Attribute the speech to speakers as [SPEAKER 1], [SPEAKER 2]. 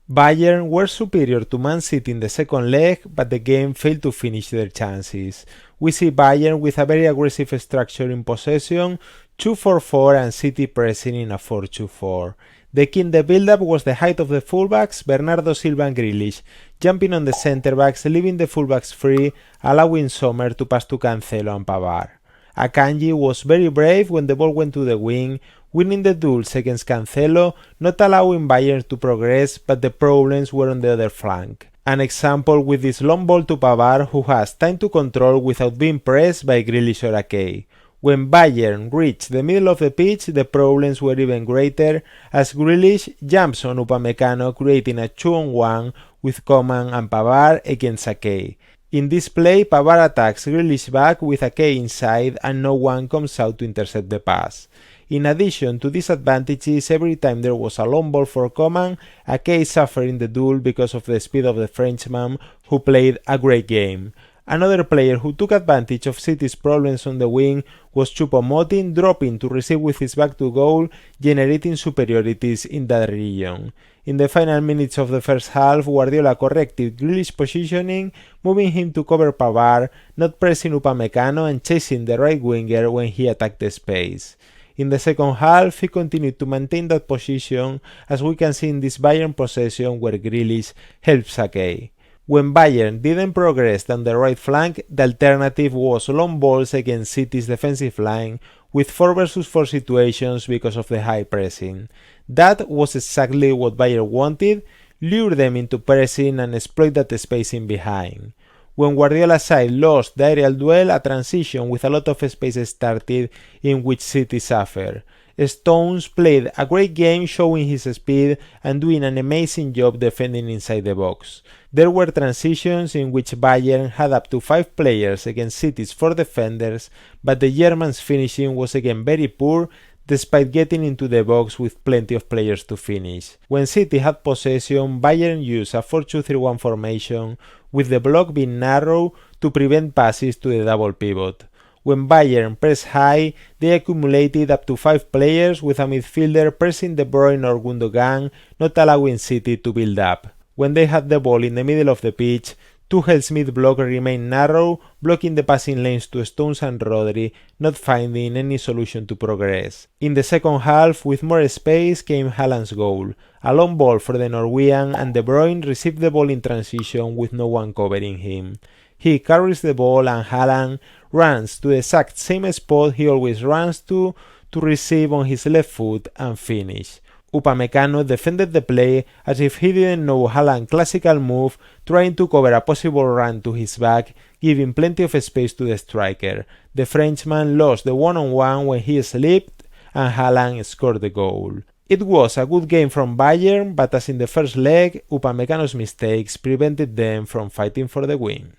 [SPEAKER 1] Bayern were superior to Man City in the second leg, but the game failed to finish their chances. We see Bayern with a very aggressive structure in possession, 2-4-4 and City pressing in a 4-2-4. The key in the build-up was the height of the fullbacks, Bernardo Silva and Grealish, jumping on the centre-backs, leaving the fullbacks free, allowing Sommer to pass to Cancelo and Pavard. Akanji was very brave when the ball went to the wing, winning the duels against Cancelo, not allowing Bayern to progress, but the problems were on the other flank. An example with this long ball to Pavard, who has time to control without being pressed by Grealish or Ake. When Bayern reached the middle of the pitch, the problems were even greater, as Grealish jumps on Upamecano, creating a 2-on-1 with Coman and Pavard against Ake. In this play, Pavard attacks Grealish back with Ake inside and no one comes out to intercept the pass. In addition to these advantages, every time there was a long ball for Coman, Ake suffered in the duel because of the speed of the Frenchman, who played a great game. Another player who took advantage of City's problems on the wing was Choupo-Moting, dropping to receive with his back to goal, generating superiorities in that region. In the final minutes of the first half, Guardiola corrected Grealish's positioning, moving him to cover Pavard, not pressing Upamecano and chasing the right winger when he attacked the space. In the second half, he continued to maintain that position, as we can see in this Bayern possession where Grealish helps Ake. When Bayern didn't progress down the right flank, the alternative was long balls against City's defensive line with 4 vs 4 situations because of the high pressing. That was exactly what Bayern wanted, lure them into pressing and exploit that spacing behind. When Guardiola's side lost the aerial duel, a transition with a lot of space started in which City suffered. Stones played a great game showing his speed and doing an amazing job defending inside the box. There were transitions in which Bayern had up to 5 players against City's 4 defenders, but the Germans' finishing was again very poor despite getting into the box with plenty of players to finish. When City had possession, Bayern used a 4-2-3-1 formation, with the block being narrow to prevent passes to the double pivot. When Bayern pressed high, they accumulated up to 5 players with a midfielder pressing De Bruyne or Gundogan, not allowing City to build up. When they had the ball in the middle of the pitch, Tuchel's mid-block remained narrow, blocking the passing lanes to Stones and Rodri, not finding any solution to progress. In the second half, with more space, came Haaland's goal. A long ball for the Norwegian, and De Bruyne received the ball in transition with no one covering him. He carries the ball and Haaland runs to the exact same spot he always runs to receive on his left foot and finish. Upamecano defended the play as if he didn't know Haaland's classical move, trying to cover a possible run to his back, giving plenty of space to the striker. The Frenchman lost the one-on-one when he slipped and Haaland scored the goal. It was a good game from Bayern, but as in the first leg, Upamecano's mistakes prevented them from fighting for the win.